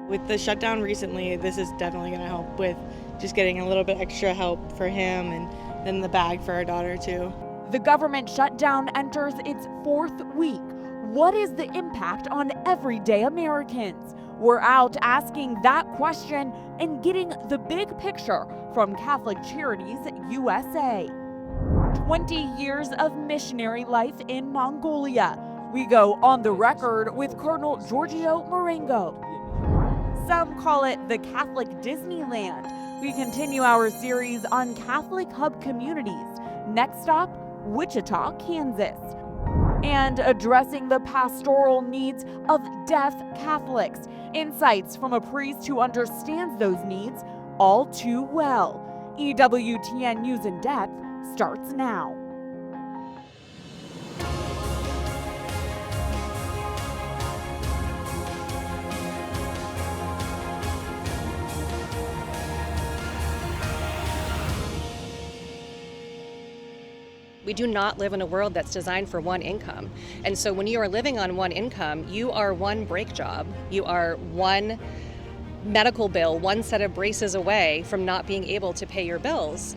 With the shutdown recently, this is definitely going to help with just getting a little bit extra help for him and then the bag for our daughter too. The government shutdown enters its 4th week. What is the impact on everyday Americans? We're out asking that question and getting the big picture from Catholic Charities USA. 20 years of missionary life in Mongolia. We go on the record with Cardinal Giorgio Marengo. Some call it the Catholic Disneyland. We continue our series on Catholic hub communities. Next stop, Wichita, Kansas. And addressing the pastoral needs of deaf Catholics. Insights from a priest who understands those needs all too well. EWTN News In Depth starts now. We do not live in a world that's designed for one income. And so when you are living on one income, you are one brake job. You are one medical bill, one set of braces away from not being able to pay your bills.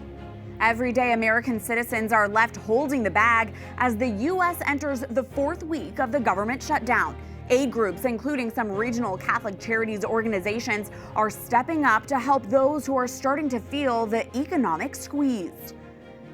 Everyday American citizens are left holding the bag as the U.S. enters the 4th week of the government shutdown. Aid groups, including some regional Catholic charities organizations, are stepping up to help those who are starting to feel the economic squeeze.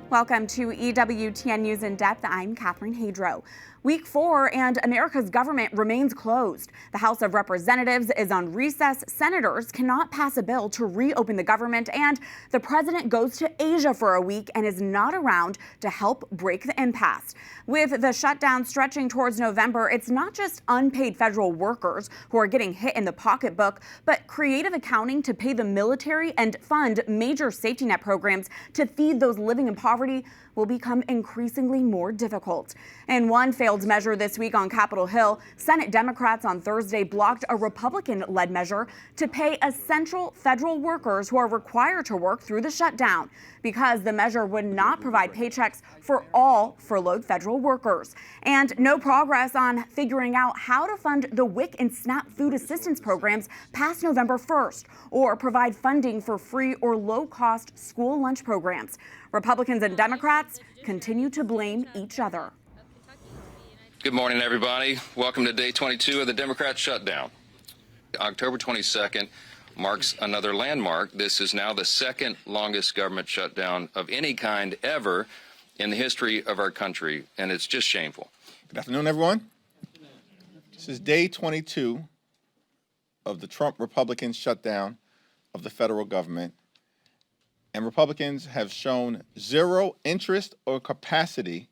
Welcome to EWTN News In Depth. I'm Catherine Hadro. Week 4 and America's government remains closed. The House of Representatives is on recess. Senators cannot pass a bill to reopen the government, and the president goes to Asia for a week and is not around to help break the impasse. With the shutdown stretching towards November, it's not just unpaid federal workers who are getting hit in the pocketbook, but creative accounting to pay the military and fund major safety net programs to feed those living in poverty will become increasingly more difficult. In one failed measure this week on Capitol Hill, Senate Democrats on Thursday blocked a Republican-led measure to pay essential federal workers who are required to work through the shutdown because the measure would not provide paychecks for all furloughed federal workers. And no progress on figuring out how to fund the WIC and SNAP food assistance programs past November 1st or provide funding for free or low-cost school lunch programs. Republicans and Democrats continue to blame each other. Good morning, everybody. Welcome to day 22 of the Democrat shutdown. October 22nd marks another landmark. This is now the second longest government shutdown of any kind ever in the history of our country, and it's just shameful. Good afternoon, everyone. This is day 22 of the Trump Republican shutdown of the federal government. And Republicans have shown zero interest or capacity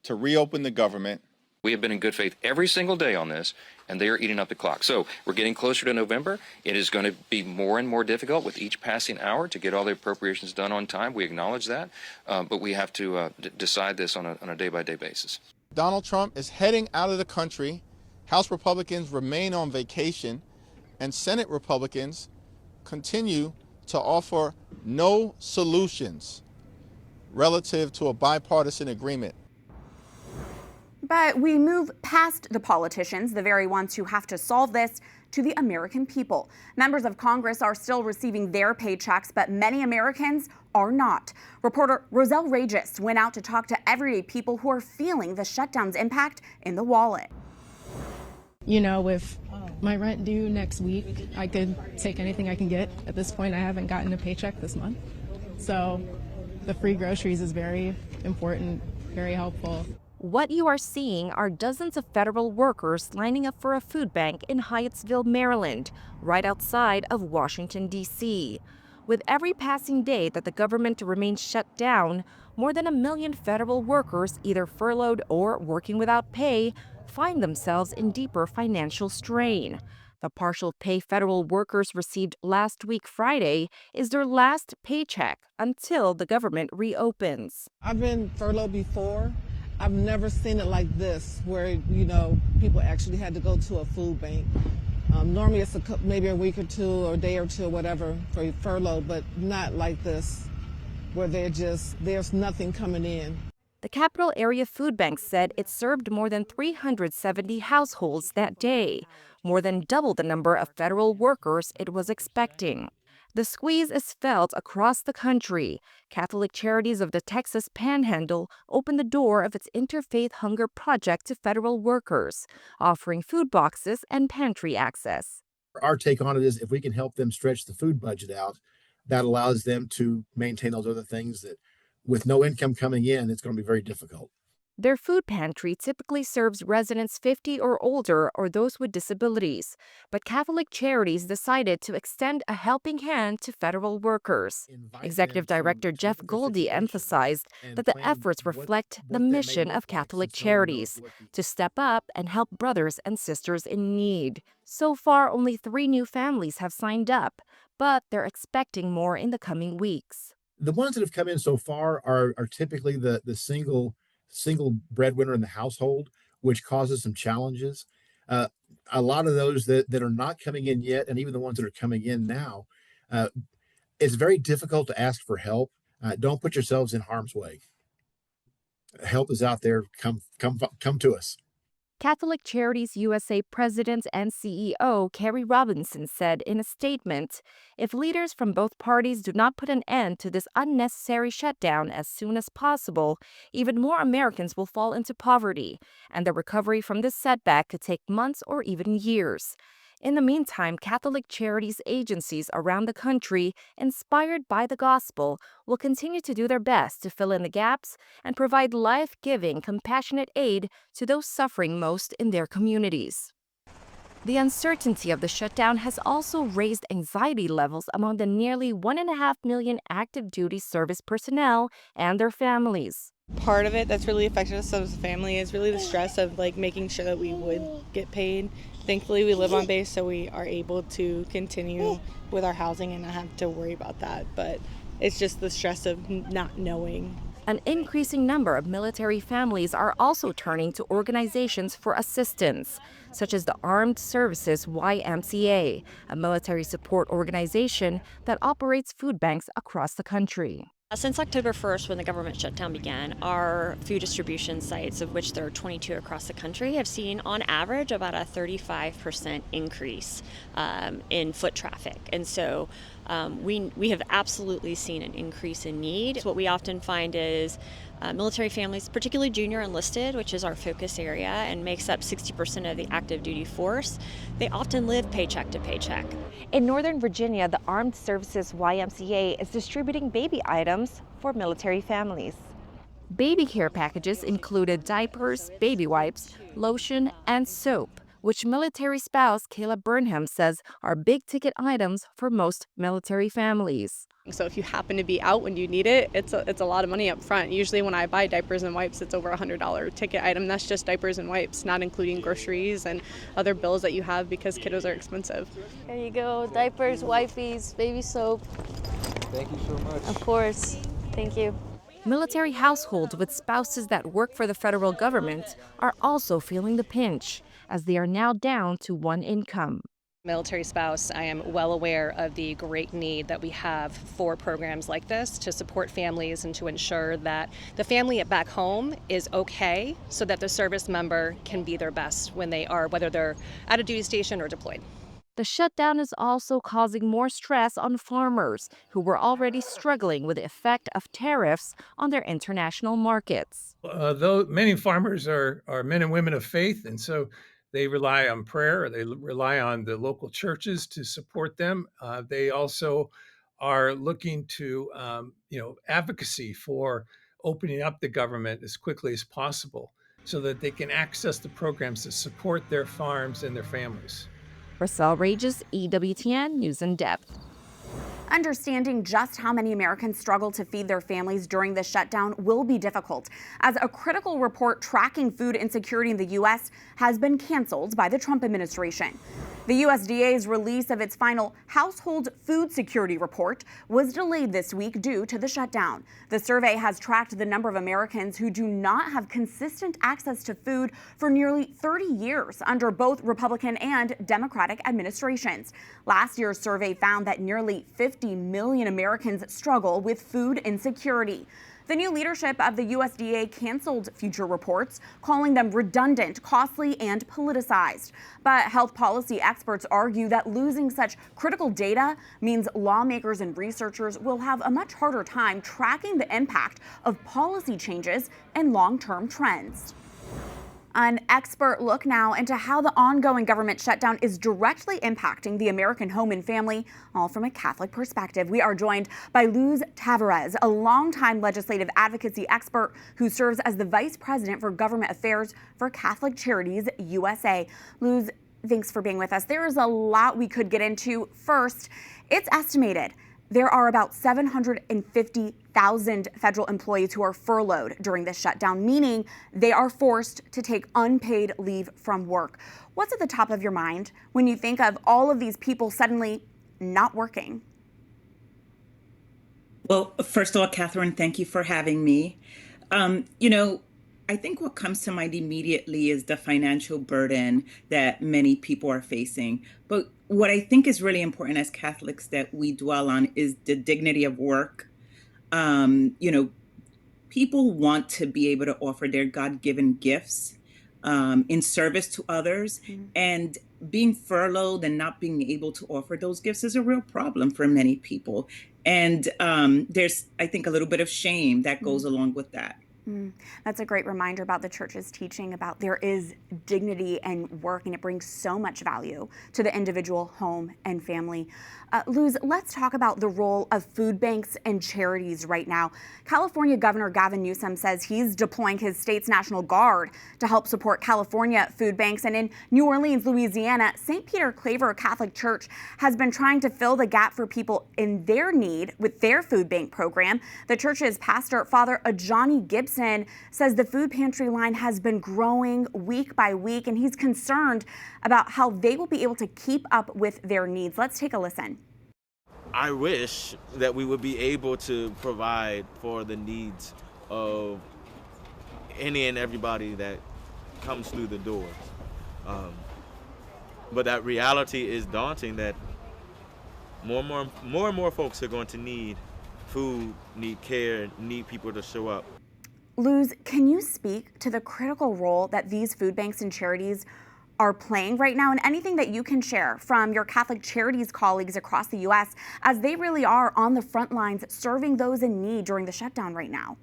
to reopen the government. We have been in good faith every single day on this, and they are eating up the clock. So we're getting closer to November. It is going to be more and more difficult with each passing hour to get all the appropriations done on time. We acknowledge that, but we have to decide this on a day-by-day basis. Donald Trump is heading out of the country. House Republicans remain on vacation, and Senate Republicans continue to offer no solutions relative to a bipartisan agreement. But we move past the politicians, the very ones who have to solve this, to the American people. Members of Congress are still receiving their paychecks, but many Americans are not. Reporter Roselle Reyes went out to talk to everyday people who are feeling the shutdown's impact in the wallet. You know, with my rent due next week, I could take anything I can get. At this point, I haven't gotten a paycheck this month. So the free groceries is very important, very helpful. What you are seeing are dozens of federal workers lining up for a food bank in Hyattsville, Maryland, right outside of Washington, D.C. With every passing day that the government remains shut down, more than 1 million federal workers, either furloughed or working without pay, find themselves in deeper financial strain. The partial pay federal workers received last week Friday is their last paycheck until the government reopens. I've been furloughed before. I've never seen it like this, where, you know, people actually had to go to a food bank. Normally it's maybe a week or two or a day or two or whatever for furlough, but not like this, where there's nothing coming in. The Capital Area Food Bank said it served more than 370 households that day, more than double the number of federal workers it was expecting. The squeeze is felt across the country. Catholic Charities of the Texas Panhandle opened the door of its Interfaith Hunger Project to federal workers, offering food boxes and pantry access. Our take on it is if we can help them stretch the food budget out, that allows them to maintain those other things that with no income coming in, it's going to be very difficult. Their food pantry typically serves residents 50 or older or those with disabilities, but Catholic Charities decided to extend a helping hand to federal workers. Executive Director Jeff Goldie emphasized that the efforts reflect the mission of Catholic Charities to step up and help brothers and sisters in need. So far, only 3 new families have signed up, but they're expecting more in the coming weeks. The ones that have come in so far are typically the single breadwinner in the household, which causes some challenges. A lot of those that are not coming in yet, and even the ones that are coming in now, it's very difficult to ask for help. Don't put yourselves in harm's way. Help is out there. Come to us. Catholic Charities USA President and CEO Carrie Robinson said in a statement, if leaders from both parties do not put an end to this unnecessary shutdown as soon as possible, even more Americans will fall into poverty, and the recovery from this setback could take months or even years. In the meantime, Catholic Charities agencies around the country, inspired by the gospel, will continue to do their best to fill in the gaps and provide life-giving, compassionate aid to those suffering most in their communities. The uncertainty of the shutdown has also raised anxiety levels among the nearly 1.5 million active duty service personnel and their families. Part of it that's really affected us as a family is really the stress of making sure that we would get paid. Thankfully, we live on base, so we are able to continue with our housing and not have to worry about that. But it's just the stress of not knowing. An increasing number of military families are also turning to organizations for assistance, such as the Armed Services YMCA, a military support organization that operates food banks across the country. Since October 1st, when the government shutdown began, our food distribution sites, of which there are 22 across the country, have seen on average about a 35% increase in foot traffic. And so we have absolutely seen an increase in need. What we often find is military families, particularly junior enlisted, which is our focus area and makes up 60% of the active duty force, they often live paycheck to paycheck. In Northern Virginia, the Armed Services YMCA is distributing baby items for military families. Baby care packages included diapers, baby wipes, lotion, and soap, which military spouse Kayla Burnham says are big-ticket items for most military families. So if you happen to be out when you need it, it's a lot of money up front. Usually when I buy diapers and wipes, it's over $100 ticket item. That's just diapers and wipes, not including groceries and other bills that you have because kiddos are expensive. There you go, diapers, wipes, baby soap. Thank you so much. Of course, thank you. Military households with spouses that work for the federal government are also feeling the pinch, as they are now down to one income. Military spouse, I am well aware of the great need that we have for programs like this to support families and to ensure that the family back home is okay so that the service member can be their best when they are, whether they're at a duty station or deployed. The shutdown is also causing more stress on farmers who were already struggling with the effect of tariffs on their international markets. Though many farmers are men and women of faith, and so they rely on prayer, or they rely on the local churches to support them. They also are looking to, advocacy for opening up the government as quickly as possible so that they can access the programs that support their farms and their families. Roselle, Reyes, EWTN News In Depth. Understanding just how many Americans struggle to feed their families during the shutdown will be difficult, as a critical report tracking food insecurity in the U.S. has been canceled by the Trump administration. The USDA's release of its final household food security report was delayed this week due to the shutdown. The survey has tracked the number of Americans who do not have consistent access to food for nearly 30 years under both Republican and Democratic administrations. Last year's survey found that nearly 50 million Americans struggle with food insecurity. The new leadership of the USDA canceled future reports, calling them redundant, costly, and politicized. But health policy experts argue that losing such critical data means lawmakers and researchers will have a much harder time tracking the impact of policy changes and long-term trends. An expert look now into how the ongoing government shutdown is directly impacting the American home and family, all from a Catholic perspective. We are joined by Luz Tavarez, a longtime legislative advocacy expert who serves as the Vice President for Government Affairs for Catholic Charities USA. Luz, thanks for being with us. There is a lot we could get into. First, it's estimated there are about 750,000 federal employees who are furloughed during this shutdown, meaning they are forced to take unpaid leave from work. What's at the top of your mind when you think of all of these people suddenly not working? Well, first of all, Catherine, thank you for having me. I think what comes to mind immediately is the financial burden that many people are facing. But what I think is really important as Catholics that we dwell on is the dignity of work. People want to be able to offer their God-given gifts in service to others. Mm-hmm. And being furloughed and not being able to offer those gifts is a real problem for many people. And there's, I think, a little bit of shame that goes along with that. That's a great reminder about the church's teaching about there is dignity and work, and it brings so much value to the individual home and family. Luz, let's talk about the role of food banks and charities right now. California Governor Gavin Newsom says he's deploying his state's National Guard to help support California food banks. And in New Orleans, Louisiana, St. Peter Claver Catholic Church has been trying to fill the gap for people in their need with their food bank program. The church's pastor, Father Johnny Gibson, says the food pantry line has been growing week by week, and he's concerned about how they will be able to keep up with their needs. Let's take a listen. I wish that we would be able to provide for the needs of any and everybody that comes through the doors. But that reality is daunting, that more and more folks are going to need food, need care, need people to show up. Luz, can you speak to the critical role that these food banks and charities are playing right now, and anything that you can share from your Catholic Charities colleagues across the U.S. as they really are on the front lines serving those in need during the shutdown right now?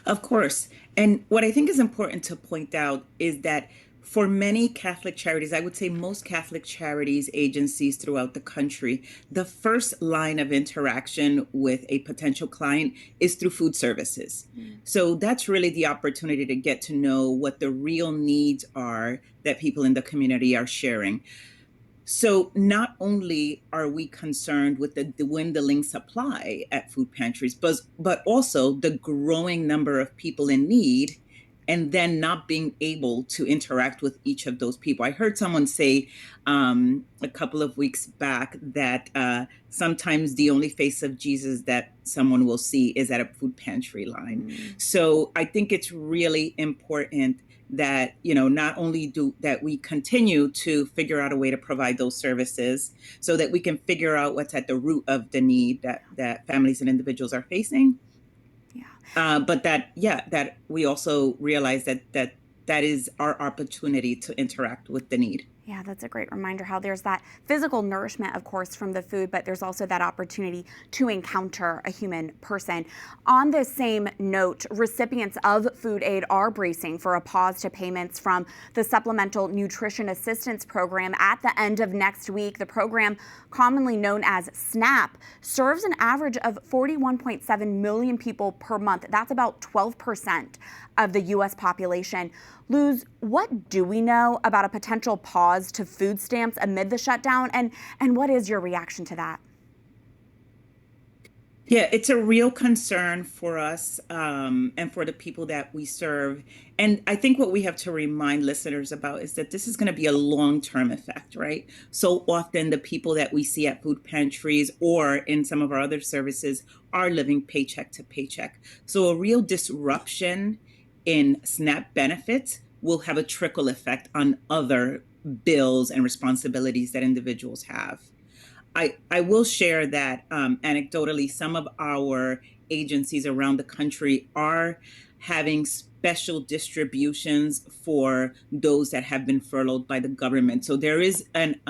Of course. And what I think is important to point out is that for many Catholic charities, I would say most Catholic charities agencies throughout the country, the first line of interaction with a potential client is through food services. So that's really the opportunity to get to know what the real needs are that people in the community are sharing. So not only are we concerned with the dwindling supply at food pantries, but also the growing number of people in need, and then not being able to interact with each of those people. I heard someone say a couple of weeks back that sometimes the only face of Jesus that someone will see is at a food pantry line. So I think it's really important that, not only that we continue to figure out a way to provide those services so that we can figure out what's at the root of the need that families and individuals are facing. But that we also realize that is our opportunity to interact with the need. Yeah, that's a great reminder how there's that physical nourishment, of course, from the food, but there's also that opportunity to encounter a human person. On the same note, recipients of food aid are bracing for a pause to payments from the Supplemental Nutrition Assistance Program at the end of next week. The program, commonly known as SNAP, serves an average of 41.7 million people per month. That's about 12% of the U.S. population. Luz, what do we know about a potential pause to food stamps amid the shutdown, and what is your reaction to that? Yeah, it's a real concern for us and for the people that we serve. And I think what we have to remind listeners about is that this is going to be a long-term effect, right? So often the people that we see at food pantries or in some of our other services are living paycheck to paycheck. So a real disruption in SNAP benefits will have a trickle effect on other bills and responsibilities that individuals have. I will share that anecdotally, some of our agencies around the country are having special distributions for those that have been furloughed by the government. So there is an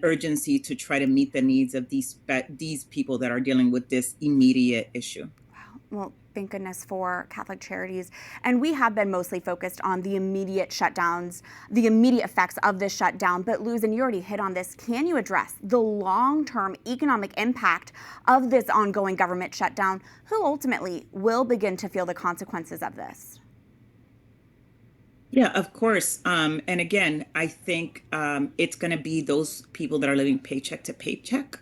urgency to try to meet the needs of these people that are dealing with this immediate issue. Well, thank goodness for Catholic Charities. And we have been mostly focused on the immediate shutdowns, the immediate effects of this shutdown. But Luz, and you already hit on this, can you address the long-term economic impact of this ongoing government shutdown? Who ultimately will begin to feel the consequences of this? Yeah, of course. And again, I think it's going to be those people that are living paycheck to paycheck.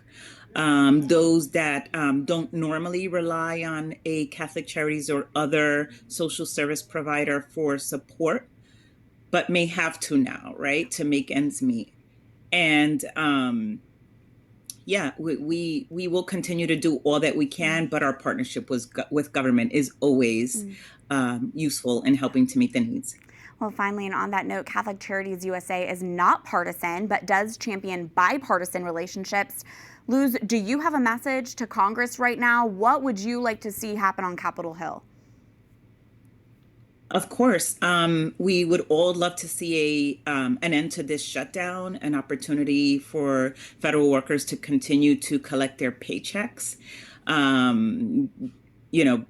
Those that don't normally rely on a Catholic Charities or other social service provider for support, but may have to now, right, to make ends meet. And we will continue to do all that we can, but our partnership with government is always useful in helping to meet the needs. Well, finally, and on that note, Catholic Charities USA is not partisan, but does champion bipartisan relationships. Luz, do you have a message to Congress right now? What would you like to see happen on Capitol Hill? Of course. We would all love to see an end to this shutdown, an opportunity for federal workers to continue to collect their paychecks.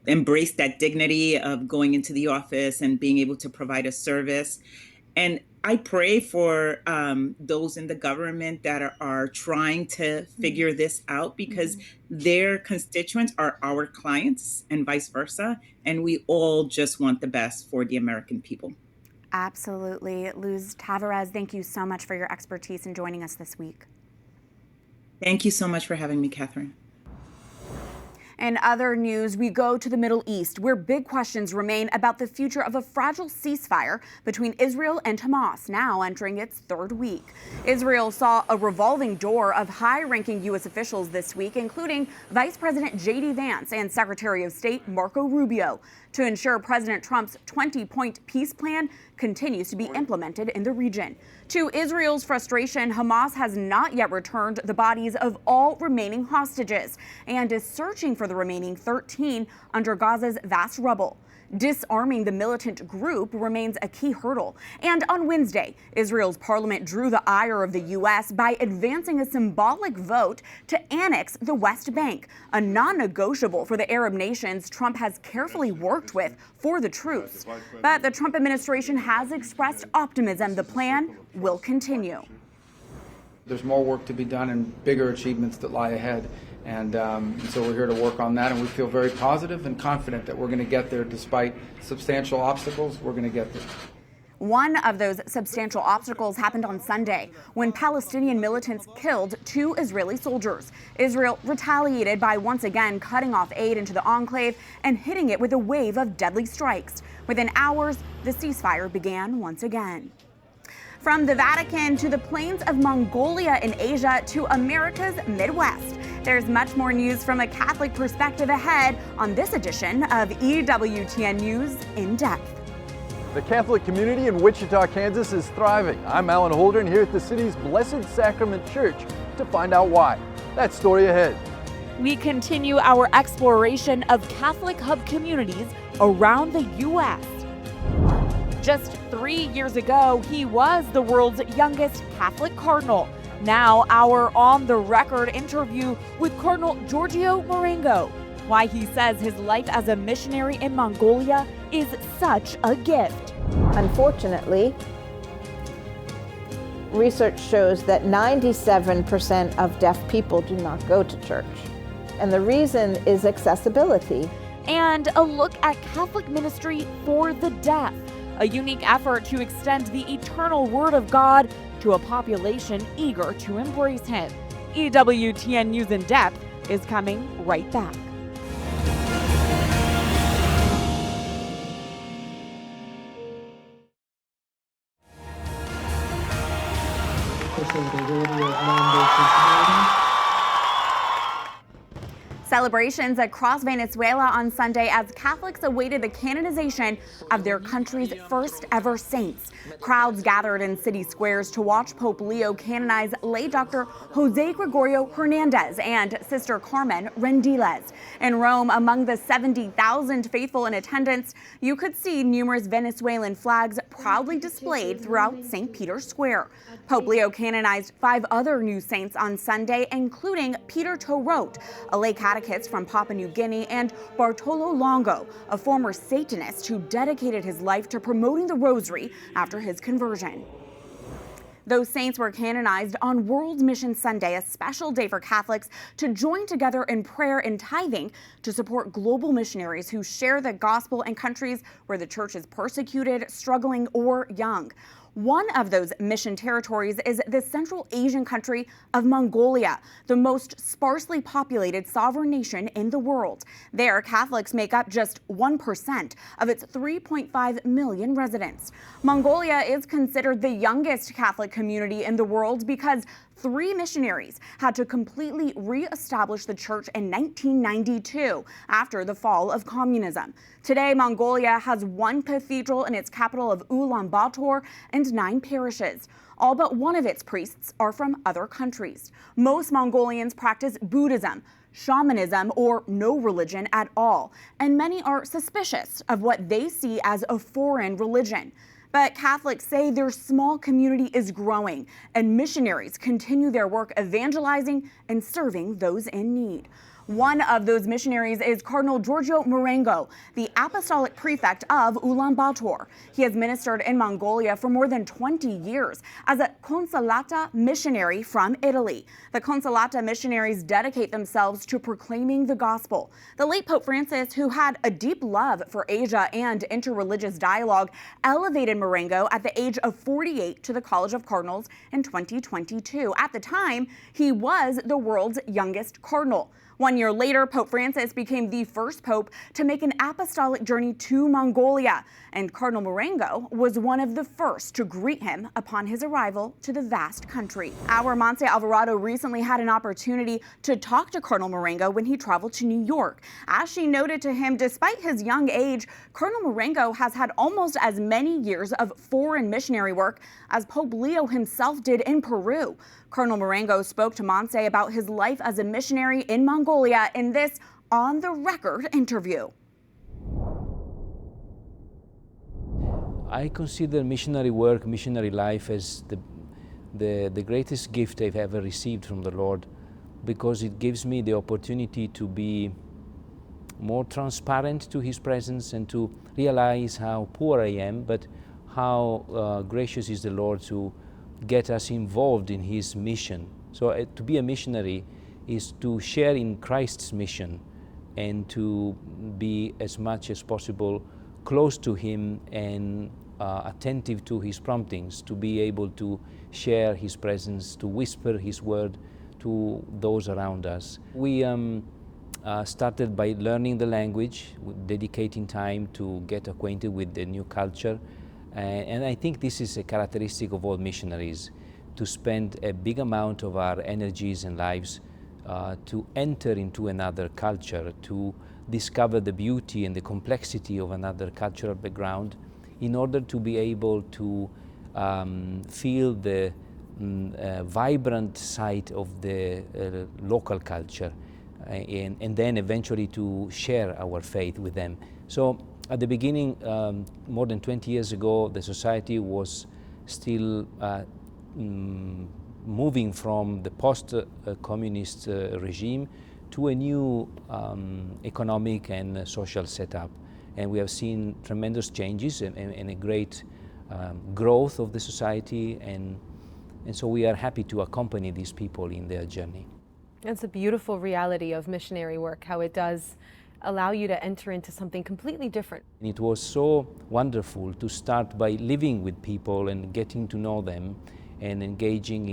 Embrace that dignity of going into the office and being able to provide a service. And I pray for those in the government that are trying to figure this out, because their constituents are our clients and vice versa. And we all just want the best for the American people. Absolutely. Luz Tavarez, thank you so much for your expertise in joining us this week. Thank you so much for having me, Catherine. In other news, we go to the Middle East, where big questions remain about the future of a fragile ceasefire between Israel and Hamas, now entering its third week. Israel saw a revolving door of high-ranking U.S. officials this week, including Vice President J.D. Vance and Secretary of State Marco Rubio, to ensure President Trump's 20-point peace plan continues to be implemented in the region. To Israel's frustration, Hamas has not yet returned the bodies of all remaining hostages and is searching for the remaining 13 under Gaza's vast rubble. Disarming the militant group remains a key hurdle. And on Wednesday, Israel's parliament drew the ire of the U.S. by advancing a symbolic vote to annex the West Bank, a non-negotiable for the Arab nations Trump has carefully worked with for the truce. But the Trump administration has expressed optimism the plan will continue. There's more work to be done and bigger achievements that lie ahead. And so we're here to work on that, and we feel very positive and confident that we're going to get there despite substantial obstacles. We're going to get there. One of those substantial obstacles happened on Sunday when Palestinian militants killed 2 Israeli soldiers. Israel retaliated by once again cutting off aid into the enclave and hitting it with a wave of deadly strikes. Within hours, the ceasefire began once again. From the Vatican to the plains of Mongolia in Asia to America's Midwest, there's much more news from a Catholic perspective ahead on this edition of EWTN News In Depth. The Catholic community in Wichita, Kansas is thriving. I'm Alan Holdren here at the city's Blessed Sacrament Church to find out why. That story ahead. We continue our exploration of Catholic hub communities around the U.S. Just 3 years ago, he was the world's youngest Catholic cardinal. Now, our on-the-record interview with Cardinal Giorgio Marengo. Why he says his life as a missionary in Mongolia is such a gift. Unfortunately, research shows that 97% of deaf people do not go to church. And the reason is accessibility. And a look at Catholic ministry for the deaf, a unique effort to extend the eternal Word of God to a population eager to embrace Him. EWTN News In Depth is coming right back. Celebrations across Venezuela on Sunday as Catholics awaited the canonization of their country's first ever saints. Crowds gathered in city squares to watch Pope Leo canonize lay Dr. Jose Gregorio Hernandez and Sister Carmen Rendiles. In Rome, among the 70,000 faithful in attendance, you could see numerous Venezuelan flags proudly displayed throughout St. Peter's Square. Pope Leo canonized 5 other new saints on Sunday, including Peter Torot, a lay catechist from Papua New Guinea, and Bartolo Longo, a former Satanist who dedicated his life to promoting the rosary after his conversion. Those saints were canonized on World Mission Sunday, a special day for Catholics to join together in prayer and tithing to support global missionaries who share the gospel in countries where the church is persecuted, struggling, or young. One of those mission territories is the Central Asian country of Mongolia, the most sparsely populated sovereign nation in the world. There, Catholics make up just 1% of its 3.5 million residents. Mongolia is considered the youngest Catholic community in the world because 3 missionaries had to completely re-establish the church in 1992 after the fall of communism. Today, Mongolia has 1 cathedral in its capital of Ulaanbaatar and 9 parishes. All but one of its priests are from other countries. Most Mongolians practice Buddhism, shamanism, or no religion at all, and many are suspicious of what they see as a foreign religion. But Catholics say their small community is growing, and missionaries continue their work evangelizing and serving those in need. One of those missionaries is Cardinal Giorgio Marengo, the apostolic prefect of Ulaanbaatar. He has ministered in Mongolia for more than 20 years as a consolata missionary from Italy. The consolata missionaries dedicate themselves to proclaiming the gospel. The late Pope Francis, who had a deep love for Asia and interreligious dialogue, elevated Marengo at the age of 48 to the College of Cardinals in 2022. At the time, he was the world's youngest cardinal. 1 year later, Pope Francis became the first pope to make an apostolic journey to Mongolia, and Cardinal Marengo was one of the first to greet him upon his arrival to the vast country. Our Montse Alvarado recently had an opportunity to talk to Cardinal Marengo when he traveled to New York. As she noted to him, despite his young age, Cardinal Marengo has had almost as many years of foreign missionary work as Pope Leo himself did in Peru. Cardinal Marengo spoke to Montse about his life as a missionary in Mongolia in this on-the-record interview. I consider missionary work, missionary life as the greatest gift I've ever received from the Lord, because it gives me the opportunity to be more transparent to His presence and to realize how poor I am, but how gracious is the Lord to get us involved in His mission. So to be a missionary is to share in Christ's mission and to be as much as possible close to Him and attentive to His promptings, to be able to share His presence, to whisper His word to those around us. We started by learning the language, dedicating time to get acquainted with the new culture. And I think this is a characteristic of all missionaries, to spend a big amount of our energies and lives to enter into another culture, to discover the beauty and the complexity of another cultural background in order to be able to feel the vibrant side of the local culture and then eventually to share our faith with them. So at the beginning, more than 20 years ago, the society was still moving from the post-communist regime to a new economic and social setup. And we have seen tremendous changes and a great growth of the society, and so we are happy to accompany these people in their journey. It's a beautiful reality of missionary work, how it does allow you to enter into something completely different. It was so wonderful to start by living with people and getting to know them and engaging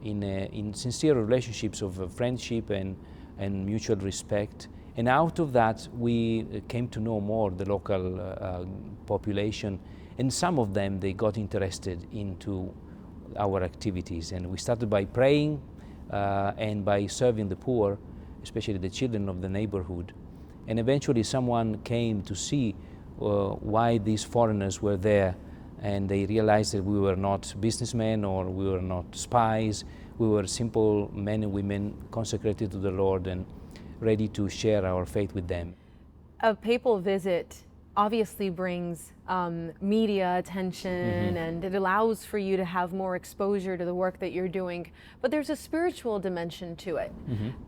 in sincere relationships of friendship and mutual respect. And out of that, we came to know more the local population, and some of them, they got interested into our activities. And we started by praying and by serving the poor, especially the children of the neighborhood. And eventually someone came to see why these foreigners were there, and they realized that we were not businessmen or we were not spies. We were simple men and women consecrated to the Lord and ready to share our faith with them. A papal visit obviously brings media attention, and it allows for you to have more exposure to the work that you're doing, but there's a spiritual dimension to it.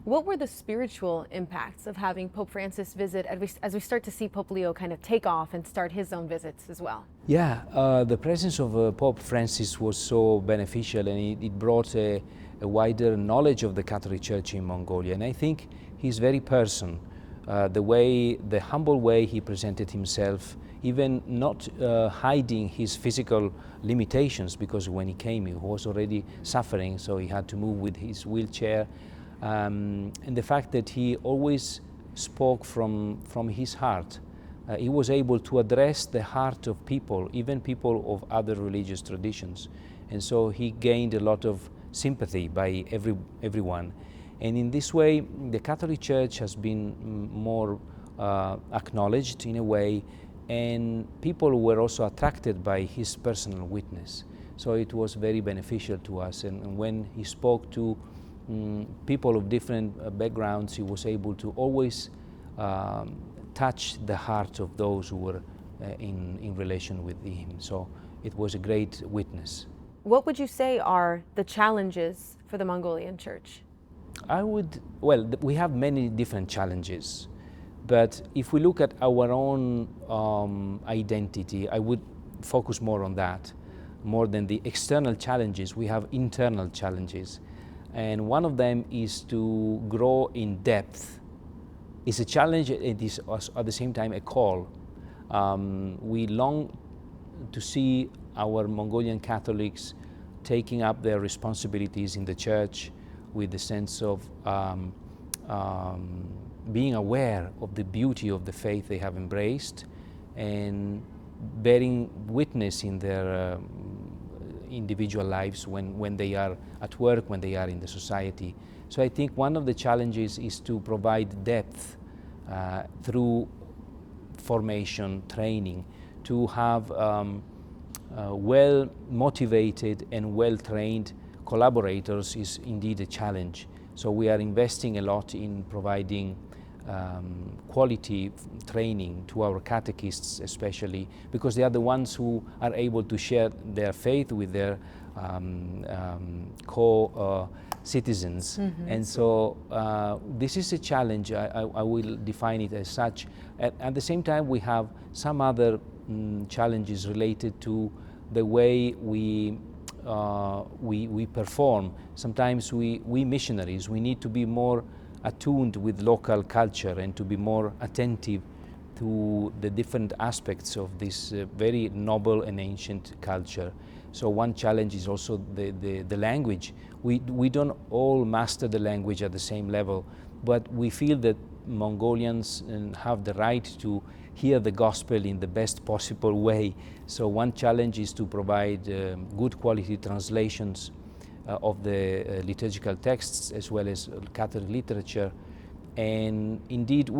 What were the spiritual impacts of having Pope Francis visit as we start to see Pope Leo kind of take off and start his own visits as well? Yeah, the presence of Pope Francis was so beneficial, and it brought a wider knowledge of the Catholic Church in Mongolia, and I think he's very personal. The humble way he presented himself, even not hiding his physical limitations, because when he came he was already suffering, so he had to move with his wheelchair, and the fact that he always spoke from his heart. He was able to address the heart of people, even people of other religious traditions, and so he gained a lot of sympathy by everyone. And in this way, the Catholic Church has been more acknowledged in a way, and people were also attracted by his personal witness. So it was very beneficial to us. And when he spoke to people of different backgrounds, he was able to always touch the heart of those who were in relation with him. So it was a great witness. What would you say are the challenges for the Mongolian Church? We have many different challenges, but if we look at our own identity, I would focus more on that. More than the external challenges, we have internal challenges. And one of them is to grow in depth. It's a challenge, it is at the same time a call. We long to see our Mongolian Catholics taking up their responsibilities in the Church with the sense of being aware of the beauty of the faith they have embraced and bearing witness in their individual lives when they are at work, when they are in the society. So I think one of the challenges is to provide depth through formation, training, to have well-motivated and well-trained collaborators is indeed a challenge. So we are investing a lot in providing quality training to our catechists, especially because they are the ones who are able to share their faith with their co-citizens. And so this is a challenge. I will define it as such. At the same time, we have some other challenges related to the way we perform. Sometimes we missionaries, we need to be more attuned with local culture and to be more attentive to the different aspects of this very noble and ancient culture. So one challenge is also the language. We don't all master the language at the same level, but we feel that Mongolians have the right to hear the gospel in the best possible way. So one challenge is to provide good quality translations of the liturgical texts as well as Catholic literature. And indeed,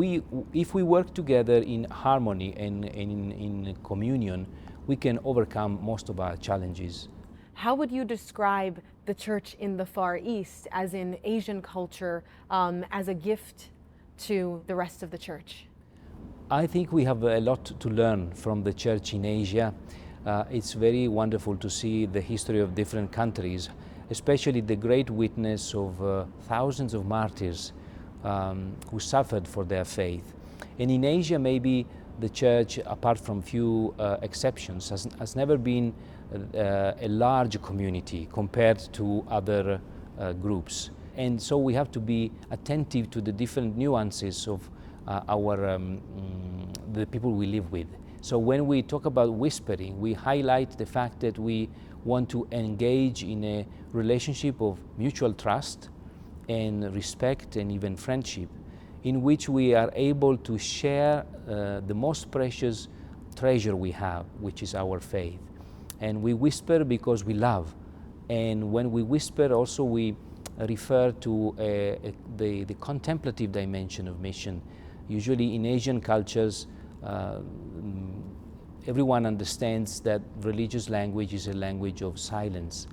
if we work together in harmony and in communion, we can overcome most of our challenges. How would you describe the Church in the Far East, as in Asian culture, as a gift to the rest of the Church? I think we have a lot to learn from the Church in Asia. It's very wonderful to see the history of different countries, especially the great witness of thousands of martyrs who suffered for their faith. And in Asia, maybe the Church, apart from few exceptions, has never been a large community compared to other groups. And so we have to be attentive to the different nuances of the people we live with. So when we talk about whispering, we highlight the fact that we want to engage in a relationship of mutual trust and respect and even friendship, in which we are able to share the most precious treasure we have, which is our faith. And we whisper because we love. And when we whisper, also we refer to the contemplative dimension of mission. Usually in Asian cultures, everyone understands that religious language is a language of silence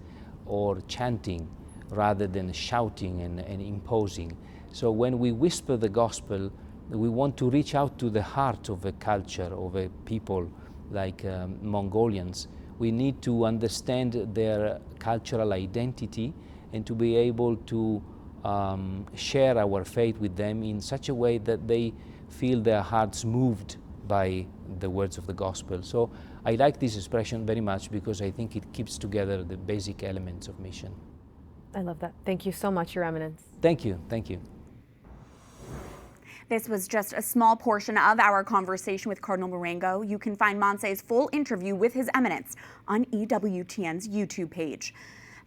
or chanting rather than shouting and imposing. So when we whisper the gospel, we want to reach out to the heart of a culture, of a people like Mongolians. We need to understand their cultural identity and to be able to share our faith with them in such a way that they feel their hearts moved by the words of the gospel. So I like this expression very much because I think it keeps together the basic elements of mission. I love that. Thank you so much, Your Eminence. Thank you. Thank you. This was just a small portion of our conversation with Cardinal Marengo. You can find Montse's full interview with His Eminence on EWTN's YouTube page.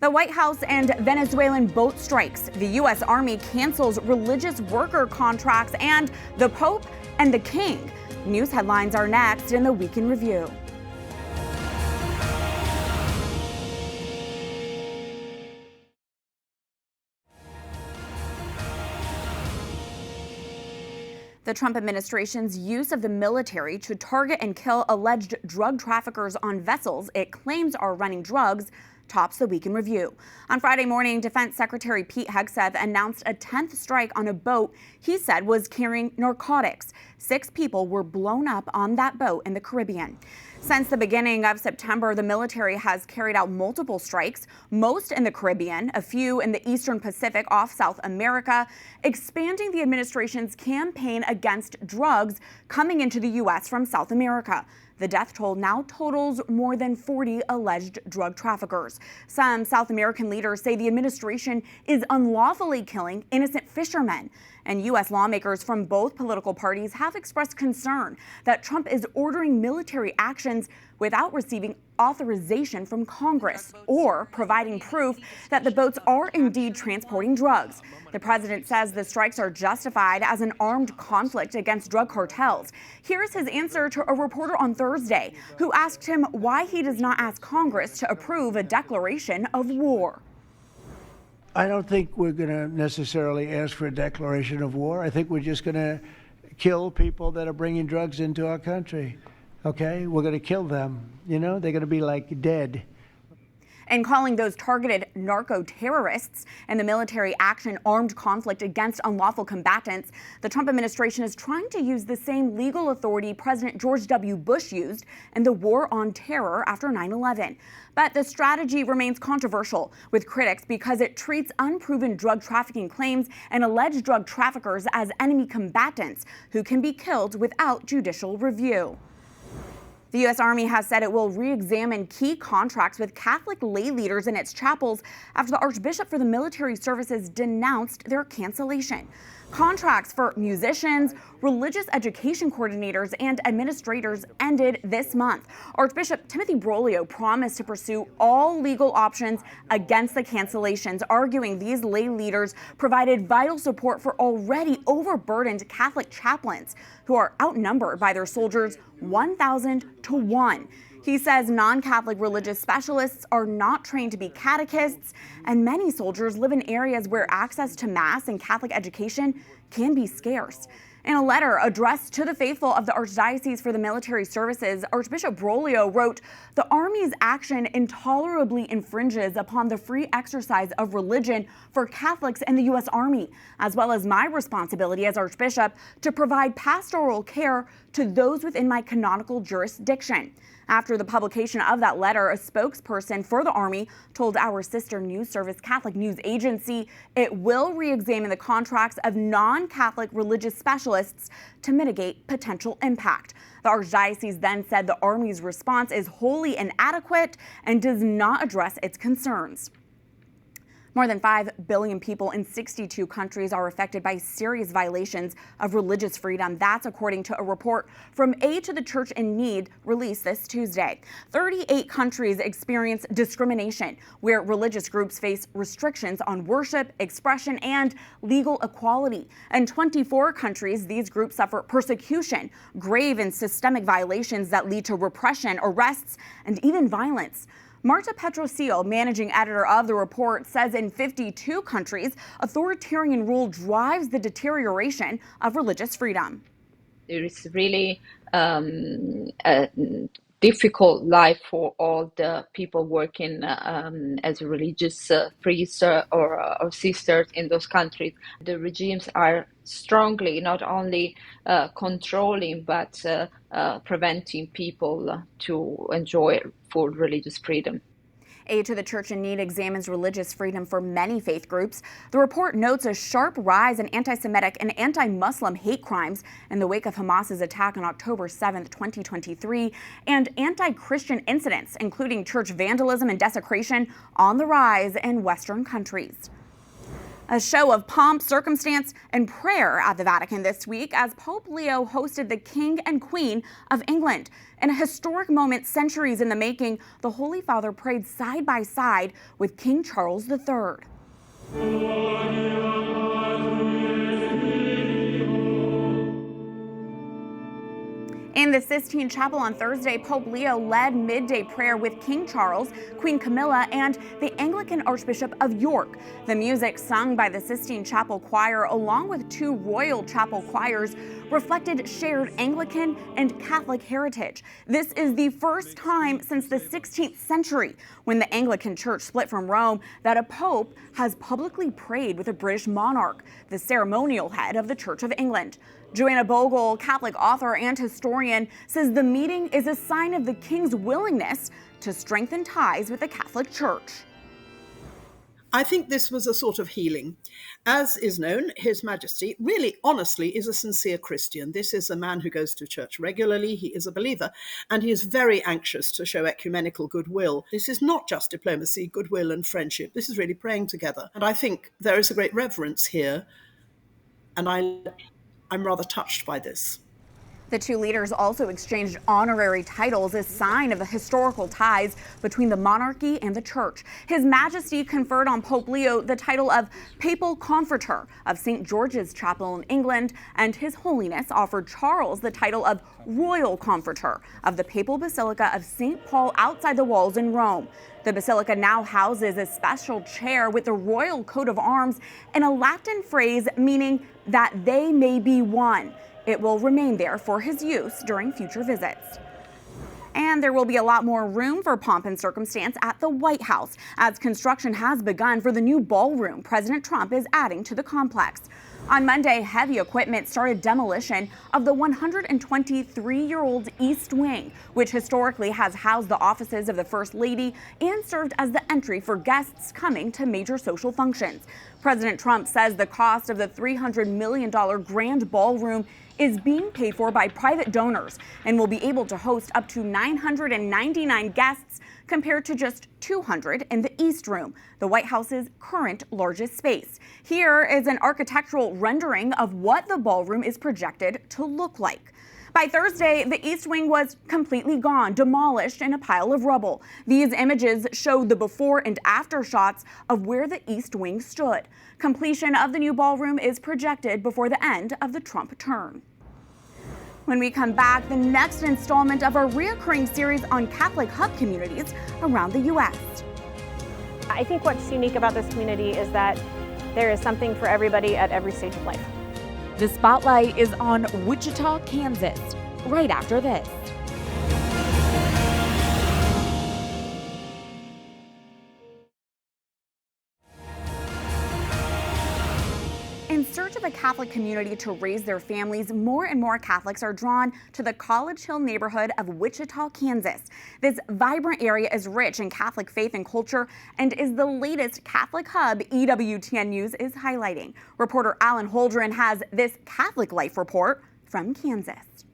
The White House and Venezuelan boat strikes. The U.S. Army cancels religious worker contracts, and the Pope and the King. News headlines are next in the Week in Review. The Trump administration's use of the military to target and kill alleged drug traffickers on vessels it claims are running drugs tops the Week in Review. On Friday morning, Defense Secretary Pete Hegseth announced a 10th strike on a boat he said was carrying narcotics. 6 people were blown up on that boat in the Caribbean. Since the beginning of September, the military has carried out multiple strikes, most in the Caribbean, a few in the Eastern Pacific off South America, expanding the administration's campaign against drugs coming into the U.S. from South America. The death toll now totals more than 40 alleged drug traffickers. Some South American leaders say the administration is unlawfully killing innocent fishermen. And U.S. lawmakers from both political parties have expressed concern that Trump is ordering military actions without receiving authorization from Congress or providing proof that the boats are indeed transporting drugs. The president says the strikes are justified as an armed conflict against drug cartels. Here's his answer to a reporter on Thursday who asked him why he does not ask Congress to approve a declaration of war. I don't think we're going to necessarily ask for a declaration of war. I think we're just going to kill people that are bringing drugs into our country. Okay? We're going to kill them. You know, they're going to be like dead. And calling those targeted narco-terrorists and the military action armed conflict against unlawful combatants, the Trump administration is trying to use the same legal authority President George W. Bush used in the war on terror after 9/11. But the strategy remains controversial with critics because it treats unproven drug trafficking claims and alleged drug traffickers as enemy combatants who can be killed without judicial review. The U.S. Army has said it will re-examine key contracts with Catholic lay leaders in its chapels after the Archbishop for the Military Services denounced their cancellation. Contracts for musicians, religious education coordinators, and administrators ended this month. Archbishop Timothy Broglio promised to pursue all legal options against the cancellations, arguing these lay leaders provided vital support for already overburdened Catholic chaplains who are outnumbered by their soldiers 1,000 to 1. He says non-Catholic religious specialists are not trained to be catechists, and many soldiers live in areas where access to Mass and Catholic education can be scarce. In a letter addressed to the faithful of the Archdiocese for the Military Services, Archbishop Broglio wrote, "The Army's action intolerably infringes upon the free exercise of religion for Catholics in the U.S. Army, as well as my responsibility as Archbishop to provide pastoral care to those within my canonical jurisdiction." After the publication of that letter, a spokesperson for the Army told our sister news service Catholic News Agency it will re-examine the contracts of non-Catholic religious specialists to mitigate potential impact. The Archdiocese then said the Army's response is wholly inadequate and does not address its concerns. More than 5 billion people in 62 countries are affected by serious violations of religious freedom. That's according to a report from Aid to the Church in Need released this Tuesday. 38 countries experience discrimination, where religious groups face restrictions on worship, expression, and legal equality. In 24 countries, these groups suffer persecution, grave and systemic violations that lead to repression, arrests, and even violence. Marta Petrosil, managing editor of the report, says in 52 countries, authoritarian rule drives the deterioration of religious freedom. There is really a difficult life for all the people working as religious priests or sisters in those countries. The regimes are strongly not only controlling but preventing people to enjoy full religious freedom. Aid to the Church in Need examines religious freedom for many faith groups. The report notes a sharp rise in anti-Semitic and anti-Muslim hate crimes in the wake of Hamas's attack on October 7, 2023, and anti-Christian incidents, including church vandalism and desecration, on the rise in Western countries. A show of pomp, circumstance, and prayer at the Vatican this week as Pope Leo hosted the King and Queen of England. In a historic moment centuries in the making, the Holy Father prayed side by side with King Charles III. In the Sistine Chapel on Thursday, Pope Leo led midday prayer with King Charles, Queen Camilla, and the Anglican Archbishop of York. The music sung by the Sistine Chapel Choir, along with two Royal Chapel choirs, reflected shared Anglican and Catholic heritage. This is the first time since the 16th century, when the Anglican Church split from Rome, that a pope has publicly prayed with a British monarch, the ceremonial head of the Church of England. Joanna Bogle, Catholic author and historian, says the meeting is a sign of the King's willingness to strengthen ties with the Catholic Church. I think this was a sort of healing. As is known, His Majesty really, honestly, is a sincere Christian. This is a man who goes to church regularly. He is a believer, and he is very anxious to show ecumenical goodwill. This is not just diplomacy, goodwill, and friendship. This is really praying together. And I think there is a great reverence here, and I'm rather touched by this. The two leaders also exchanged honorary titles as sign of the historical ties between the monarchy and the church. His Majesty conferred on Pope Leo the title of Papal Comforter of St. George's Chapel in England, and His Holiness offered Charles the title of Royal Comforter of the Papal Basilica of St. Paul outside the walls in Rome. The basilica now houses a special chair with the royal coat of arms and a Latin phrase meaning that they may be one. It will remain there for his use during future visits. And there will be a lot more room for pomp and circumstance at the White House as construction has begun for the new ballroom President Trump is adding to the complex. On Monday, heavy equipment started demolition of the 123-year-old East Wing, which historically has housed the offices of the First Lady and served as the entry for guests coming to major social functions. President Trump says the cost of the $300 million grand ballroom is being paid for by private donors and will be able to host up to 999 guests compared to just 200 in the East Room, the White House's current largest space. Here is an architectural rendering of what the ballroom is projected to look like. By Thursday, the East Wing was completely gone, demolished in a pile of rubble. These images show the before and after shots of where the East Wing stood. Completion of the new ballroom is projected before the end of the Trump term. When we come back, the next installment of our reoccurring series on Catholic hub communities around the U.S. I think what's unique about this community is that there is something for everybody at every stage of life. The spotlight is on Wichita, Kansas, right after this. In search of a Catholic community to raise their families, more and more Catholics are drawn to the College Hill neighborhood of Wichita, Kansas. This vibrant area is rich in Catholic faith and culture and is the latest Catholic hub EWTN News is highlighting. Reporter Alan Holdren has this Catholic Life report from Kansas.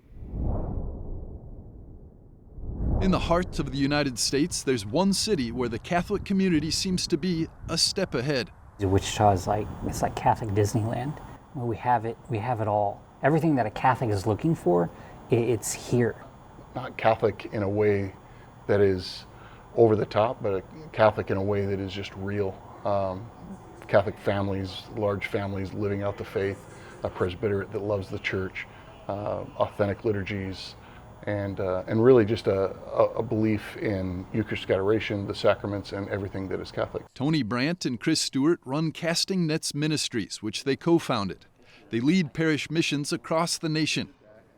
In the heart of the United States, there's one city where the Catholic community seems to be a step ahead. Wichita is like Catholic Disneyland. We have it all. Everything that a Catholic is looking for, it's here. Not Catholic in a way that is over the top, but a Catholic in a way that is just real. Catholic families, large families living out the faith, a presbyterate that loves the church, authentic liturgies, and really just a belief in Eucharistic adoration, the sacraments, and everything that is Catholic. Tony Brandt and Chris Stewart run Casting Nets Ministries, which they co-founded. They lead parish missions across the nation,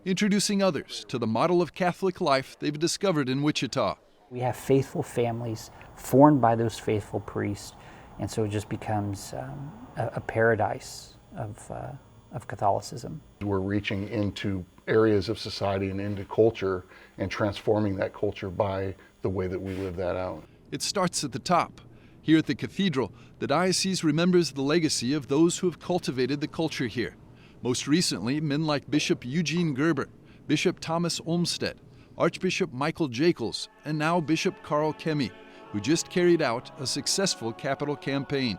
introducing others to the model of Catholic life they've discovered in Wichita. We have faithful families formed by those faithful priests, and so it just becomes a paradise of Catholicism. We're reaching into areas of society and into culture and transforming that culture by the way that we live that out. It starts at the top. Here at the cathedral, the diocese remembers the legacy of those who have cultivated the culture here. Most recently, men like Bishop Eugene Gerber, Bishop Thomas Olmsted, Archbishop Michael Jakels, and now Bishop Carl Kemme, who just carried out a successful capital campaign.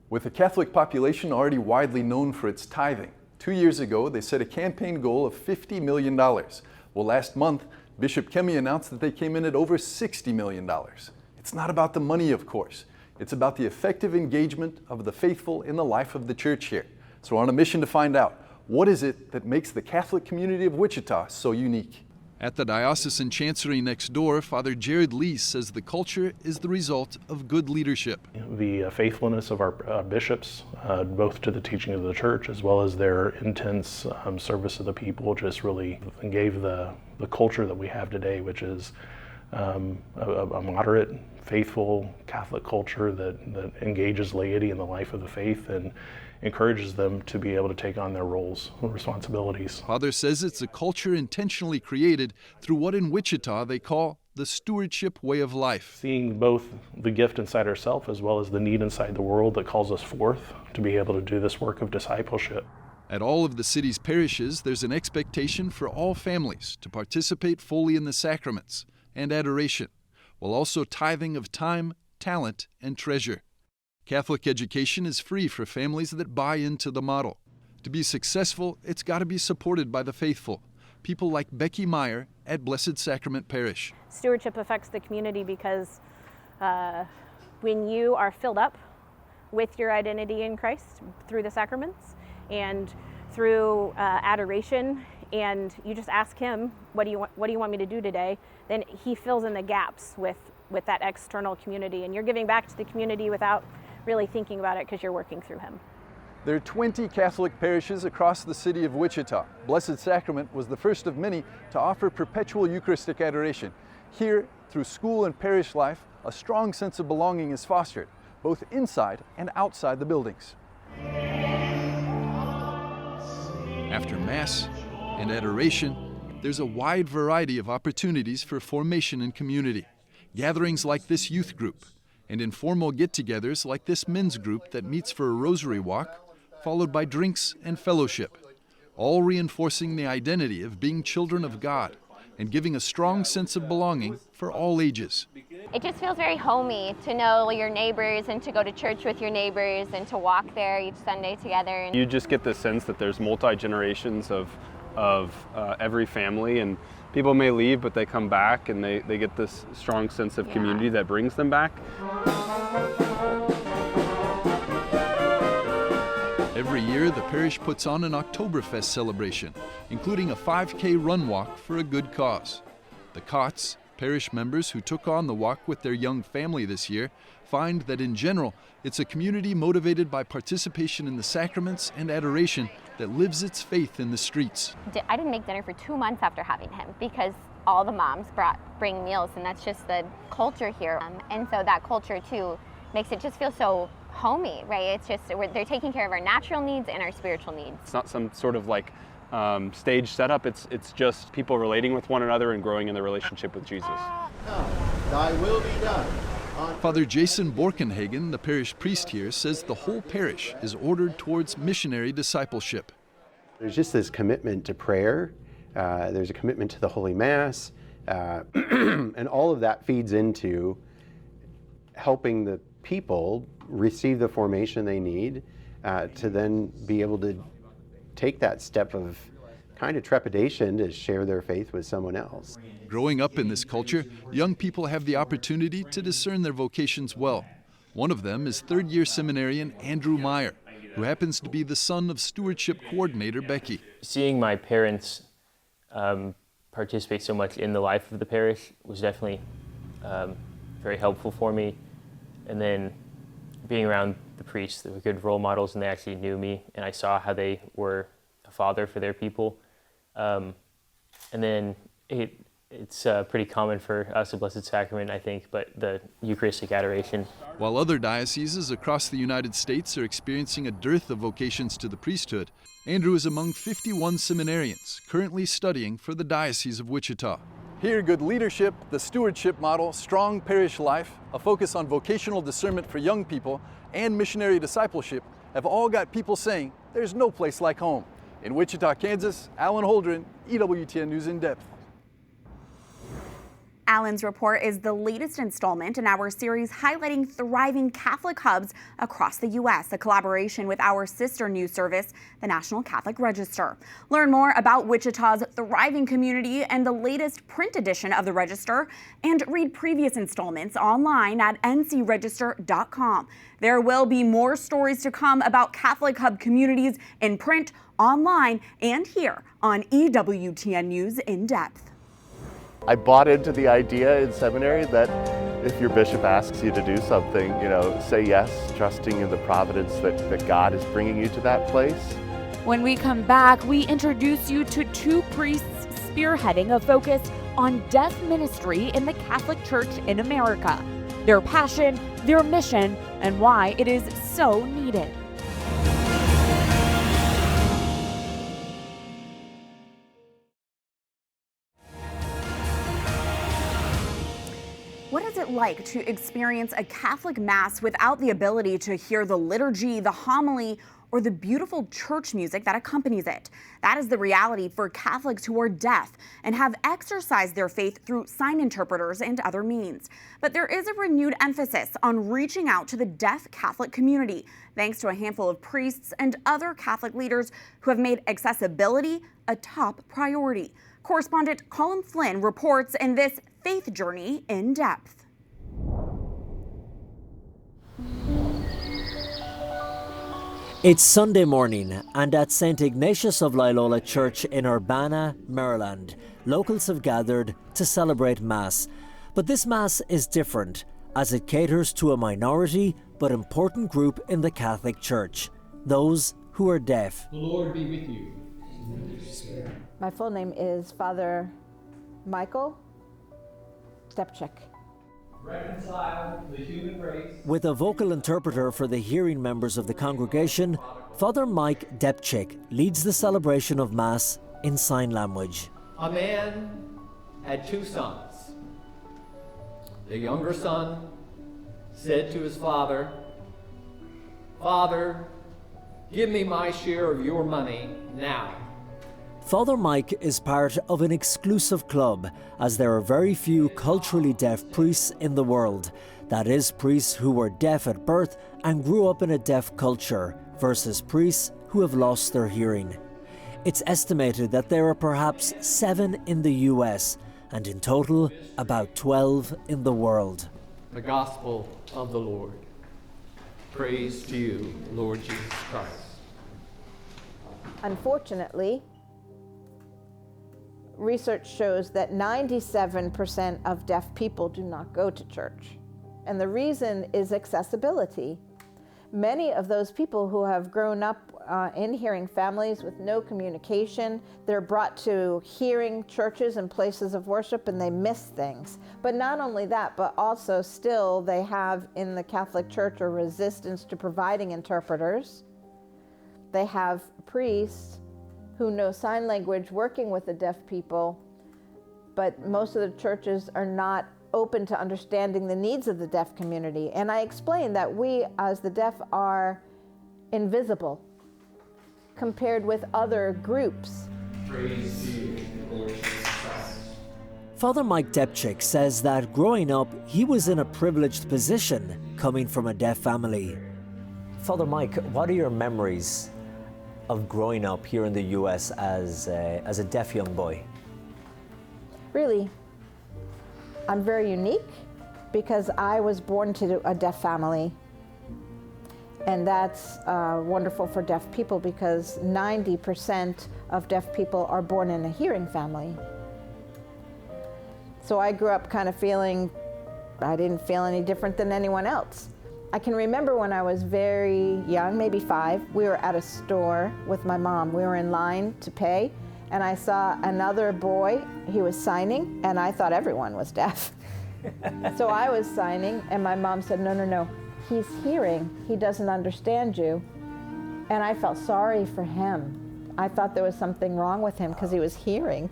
With a Catholic population already widely known for its tithing, 2 years ago they set a campaign goal of $50 million. Well, last month, Bishop Kemme announced that they came in at over $60 million. It's not about the money, of course. It's about the effective engagement of the faithful in the life of the church here. So we're on a mission to find out, what is it that makes the Catholic community of Wichita so unique? At the diocesan chancery next door, Father Jared Lees says the culture is the result of good leadership. The faithfulness of our bishops, both to the teaching of the church as well as their intense service of the people, just really gave the culture that we have today, which is a moderate, faithful Catholic culture that engages laity in the life of the faith and encourages them to be able to take on their roles and responsibilities. Father says it's a culture intentionally created through what in Wichita they call the stewardship way of life. Seeing both the gift inside ourselves as well as the need inside the world that calls us forth to be able to do this work of discipleship. At all of the city's parishes, there's an expectation for all families to participate fully in the sacraments and adoration, while also tithing of time, talent, and treasure. Catholic education is free for families that buy into the model. To be successful, it's got to be supported by the faithful, people like Becky Meyer at Blessed Sacrament Parish. Stewardship affects the community because when you are filled up with your identity in Christ through the sacraments and through adoration, and you just ask him, what do you want me to do today? Then he fills in the gaps with that external community, and you're giving back to the community without really thinking about it because you're working through him. There are 20 Catholic parishes across the city of Wichita. Blessed Sacrament was the first of many to offer perpetual Eucharistic adoration. Here, through school and parish life, a strong sense of belonging is fostered, both inside and outside the buildings. After Mass and adoration, there's a wide variety of opportunities for formation and community. Gatherings like this youth group, and informal get-togethers like this men's group that meets for a rosary walk, followed by drinks and fellowship, all reinforcing the identity of being children of God and giving a strong sense of belonging for all ages. It just feels very homey to know your neighbors and to go to church with your neighbors and to walk there each Sunday together. You just get the sense that there's multi-generations of every family, and people may leave, but they come back and they get this strong sense of community that brings them back. Every year, the parish puts on an Oktoberfest celebration, including a 5K run walk for a good cause. The Cotts, parish members who took on the walk with their young family this year, find that in general, it's a community motivated by participation in the sacraments and adoration that lives its faith in the streets. I didn't make dinner for 2 months after having him because all the moms bring meals, and that's just the culture here. And so that culture too makes it just feel so homey, right? It's just, they're taking care of our natural needs and our spiritual needs. It's not some sort of like stage setup, it's just people relating with one another and growing in their relationship with Jesus. Thy will be done. Father Jason Borkenhagen, the parish priest here, says the whole parish is ordered towards missionary discipleship. There's just this commitment to prayer, there's a commitment to the Holy Mass, and all of that feeds into helping the people receive the formation they need to then be able to take that step of kind of trepidation to share their faith with someone else. Growing up in this culture, young people have the opportunity to discern their vocations well. One of them is third-year seminarian Andrew Meyer, who happens to be the son of stewardship coordinator Becky. Seeing my parents participate so much in the life of the parish was definitely very helpful for me. And then being around the priests, they were good role models, and they actually knew me, and I saw how they were a father for their people. And then it's pretty common for us, the Blessed Sacrament, I think, but the Eucharistic adoration. While other dioceses across the United States are experiencing a dearth of vocations to the priesthood, Andrew is among 51 seminarians currently studying for the Diocese of Wichita. Here, good leadership, the stewardship model, strong parish life, a focus on vocational discernment for young people, and missionary discipleship have all got people saying there's no place like home. In Wichita, Kansas, Alan Holdren, EWTN News In Depth. Alan's report is the latest installment in our series highlighting thriving Catholic hubs across the U.S., a collaboration with our sister news service, the National Catholic Register. Learn more about Wichita's thriving community and the latest print edition of the Register, and read previous installments online at ncregister.com. There will be more stories to come about Catholic hub communities in print, online, and here on EWTN News In Depth. I bought into the idea in seminary that if your bishop asks you to do something, say yes, trusting in the providence that God is bringing you to that place. When we come back, we introduce you to two priests spearheading a focus on deaf ministry in the Catholic Church in America, their passion, their mission, and why it is so needed. What is it like to experience a Catholic Mass without the ability to hear the liturgy, the homily, or the beautiful church music that accompanies it? That is the reality for Catholics who are deaf and have exercised their faith through sign interpreters and other means. But there is a renewed emphasis on reaching out to the deaf Catholic community, thanks to a handful of priests and other Catholic leaders who have made accessibility a top priority. Correspondent Colm Flynn reports in this Faith Journey in Depth. It's Sunday morning, and at St. Ignatius of Loyola Church in Urbana, Maryland, locals have gathered to celebrate Mass. But this Mass is different, as it caters to a minority but important group in the Catholic Church, those who are deaf. The Lord be with you. My full name is Father Michael Depcik. Reconcile the human race. With a vocal interpreter for the hearing members of the congregation, Father Mike Depcik leads the celebration of Mass in sign language. A man had two sons. The younger son said to his father, "Father, give me my share of your money now." Father Mike is part of an exclusive club, as there are very few culturally deaf priests in the world. That is, priests who were deaf at birth and grew up in a deaf culture, versus priests who have lost their hearing. It's estimated that there are perhaps 7 in the US, and in total, about 12 in the world. The Gospel of the Lord. Praise to you, Lord Jesus Christ. Unfortunately, research shows that 97% of deaf people do not go to church. And the reason is accessibility. Many of those people who have grown up in hearing families with no communication, they're brought to hearing churches and places of worship and they miss things. But not only that, but also still they have in the Catholic Church a resistance to providing interpreters. They have priests who know sign language working with the deaf people, but most of the churches are not open to understanding the needs of the deaf community. And I explained that we, as the deaf, are invisible compared with other groups. Praise to you, Lord Jesus Christ. Father Mike Depcik says that growing up, he was in a privileged position coming from a deaf family. Father Mike, what are your memories of growing up here in the US as a deaf young boy? Really, I'm very unique because I was born to a deaf family. And that's wonderful for deaf people because 90% of deaf people are born in a hearing family. So I grew up kind of feeling I didn't feel any different than anyone else. I can remember when I was very young, maybe 5, we were at a store with my mom. We were in line to pay, and I saw another boy. He was signing, and I thought everyone was deaf. So I was signing, and my mom said, no, he's hearing. He doesn't understand you. And I felt sorry for him. I thought there was something wrong with him because he was hearing.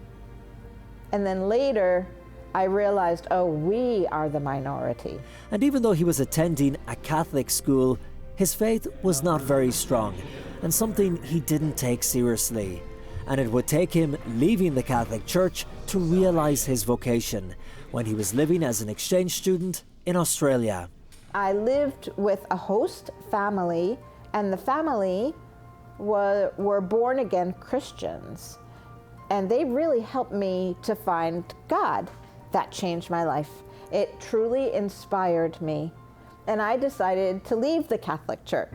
And then later, I realized, oh, we are the minority. And even though he was attending a Catholic school, his faith was not very strong and something he didn't take seriously. And it would take him leaving the Catholic Church to realize his vocation when he was living as an exchange student in Australia. I lived with a host family, and the family were born-again Christians. And they really helped me to find God. That changed my life. It truly inspired me. And I decided to leave the Catholic Church.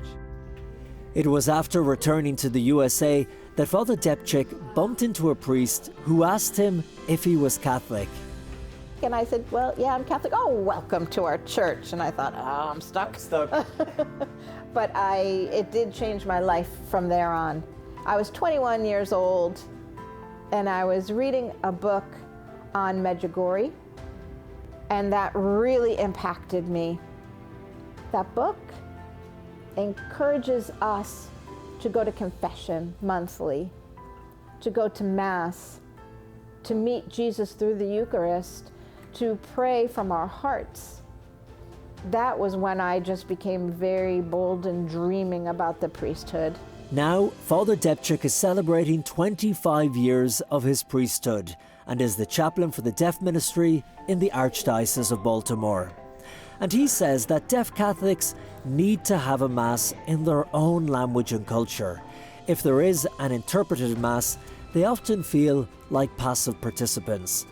It was after returning to the USA that Father Depcik bumped into a priest who asked him if he was Catholic. And I said, well, yeah, I'm Catholic. Oh, welcome to our church. And I thought, oh, I'm stuck. But it did change my life from there on. I was 21 years old, and I was reading a book on Medjugorje, and that really impacted me. That book encourages us to go to confession monthly, to go to Mass, to meet Jesus through the Eucharist, to pray from our hearts. That was when I just became very bold and dreaming about the priesthood. Now, Father Depcik is celebrating 25 years of his priesthood and is the chaplain for the deaf ministry in the Archdiocese of Baltimore. And he says that deaf Catholics need to have a Mass in their own language and culture. If there is an interpreted Mass, they often feel like passive participants.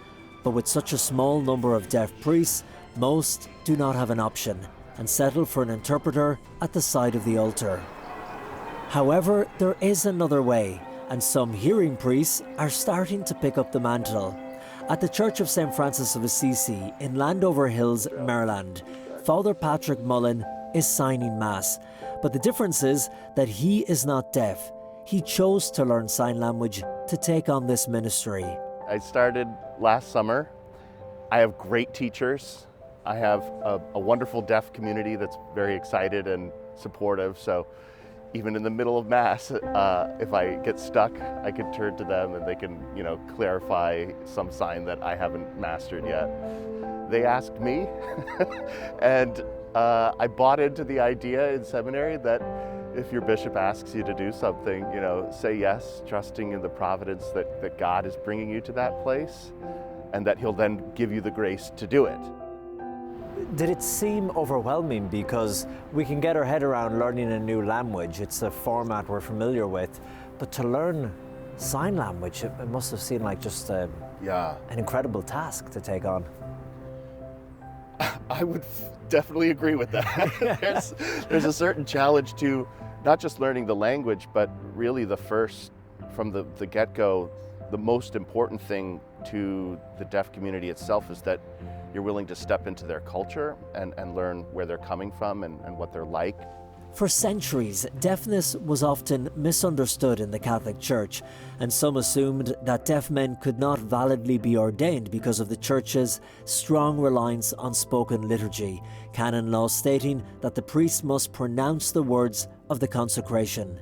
But with such a small number of deaf priests, most do not have an option and settle for an interpreter at the side of the altar. However, there is another way, and some hearing priests are starting to pick up the mantle. At the Church of St. Francis of Assisi in Landover Hills, Maryland, Father Patrick Mullen is signing Mass. But the difference is that he is not deaf. He chose to learn sign language to take on this ministry. I started last summer. I have great teachers. I have a wonderful deaf community that's very excited and supportive. So even in the middle of Mass, if I get stuck, I can turn to them and they can, clarify some sign that I haven't mastered yet. They asked me, and I bought into the idea in seminary that if your bishop asks you to do something, say yes, trusting in the providence that God is bringing you to that place and that he'll then give you the grace to do it. Did it seem overwhelming? Because we can get our head around learning a new language. It's a format we're familiar with. But to learn sign language, it must have seemed like just an incredible task to take on. I would definitely agree with that. There's a certain challenge to not just learning the language, but really from the get-go, the most important thing to the deaf community itself is that you're willing to step into their culture and learn where they're coming from and what they're like. For centuries, deafness was often misunderstood in the Catholic Church, and some assumed that deaf men could not validly be ordained because of the Church's strong reliance on spoken liturgy, canon law stating that the priest must pronounce the words of the consecration.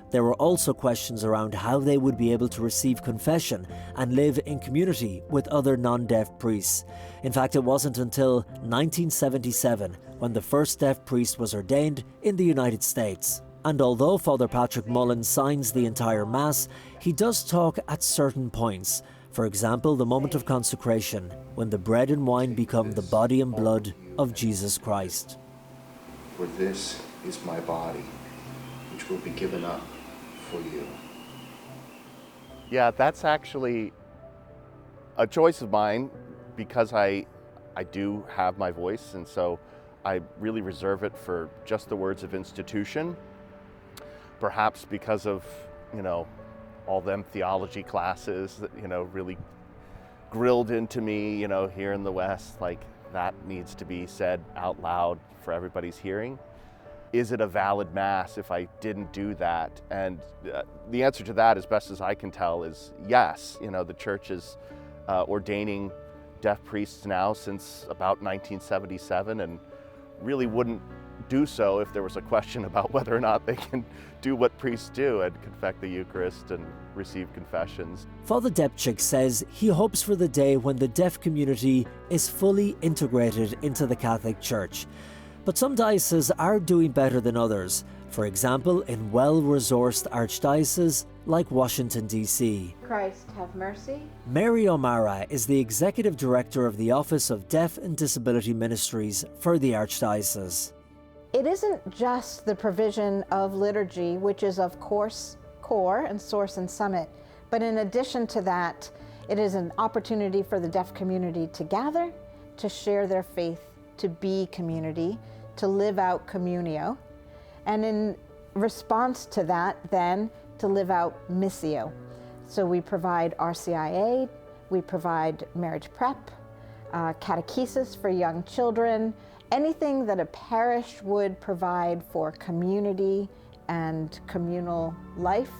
There were also questions around how they would be able to receive confession and live in community with other non-deaf priests. In fact, it wasn't until 1977 when the first deaf priest was ordained in the United States. And although Father Patrick Mullen signs the entire Mass, he does talk at certain points. For example, the moment of consecration, when the bread and wine become the body and blood of Jesus Christ. For this is my body, which will be given up for you. Yeah, that's actually a choice of mine because I do have my voice, and so I really reserve it for just the words of institution. Perhaps because of, all them theology classes that, really grilled into me, you know, here in the West, like that needs to be said out loud for everybody's hearing. Is it a valid Mass if I didn't do that? And the answer to that, as best as I can tell, is yes. You know, the Church is ordaining deaf priests now since about 1977, and really wouldn't do so if there was a question about whether or not they can do what priests do and confect the Eucharist and receive confessions. Father Depcik says he hopes for the day when the deaf community is fully integrated into the Catholic Church. But some dioceses are doing better than others. For example, in well-resourced archdioceses like Washington, D.C. Christ have mercy. Mary O'Mara is the Executive Director of the Office of Deaf and Disability Ministries for the Archdiocese. It isn't just the provision of liturgy, which is of course core and source and summit, but in addition to that, it is an opportunity for the deaf community to gather, to share their faith, to be community, to live out communio, and in response to that, then, to live out missio. So we provide RCIA, we provide marriage prep, catechesis for young children, anything that a parish would provide for community and communal life.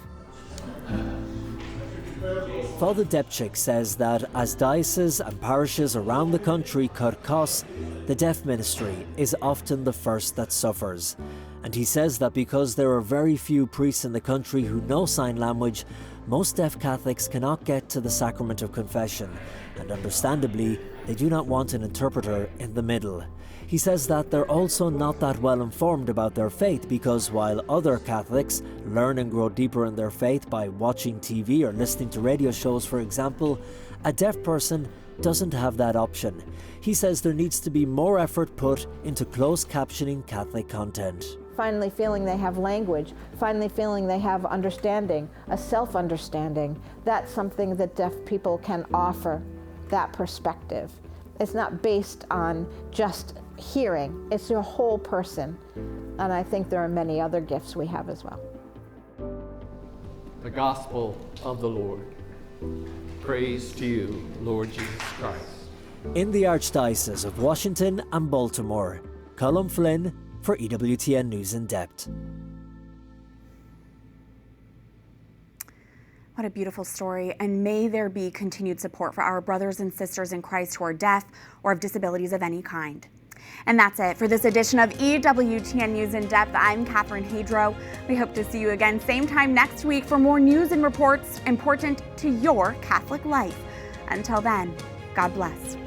Father Depcik says that as dioceses and parishes around the country cut costs, the deaf ministry is often the first that suffers. And he says that because there are very few priests in the country who know sign language, most deaf Catholics cannot get to the sacrament of confession, and understandably, they do not want an interpreter in the middle. He says that they're also not that well informed about their faith because while other Catholics learn and grow deeper in their faith by watching TV or listening to radio shows, for example, a deaf person doesn't have that option. He says there needs to be more effort put into closed captioning Catholic content. Finally feeling they have language, finally feeling they have understanding, a self-understanding. That's something that deaf people can offer, that perspective. It's not based on just hearing, it's your whole person. And I think there are many other gifts we have as well. The Gospel of the Lord. Praise to you, Lord Jesus Christ. In the Archdiocese of Washington and Baltimore, Colm Flynn for EWTN News In Depth. What a beautiful story, and may there be continued support for our brothers and sisters in Christ who are deaf or have disabilities of any kind. And that's it for this edition of EWTN News In Depth. I'm Catherine Hadro. We hope to see you again same time next week for more news and reports important to your Catholic life. Until then, God bless.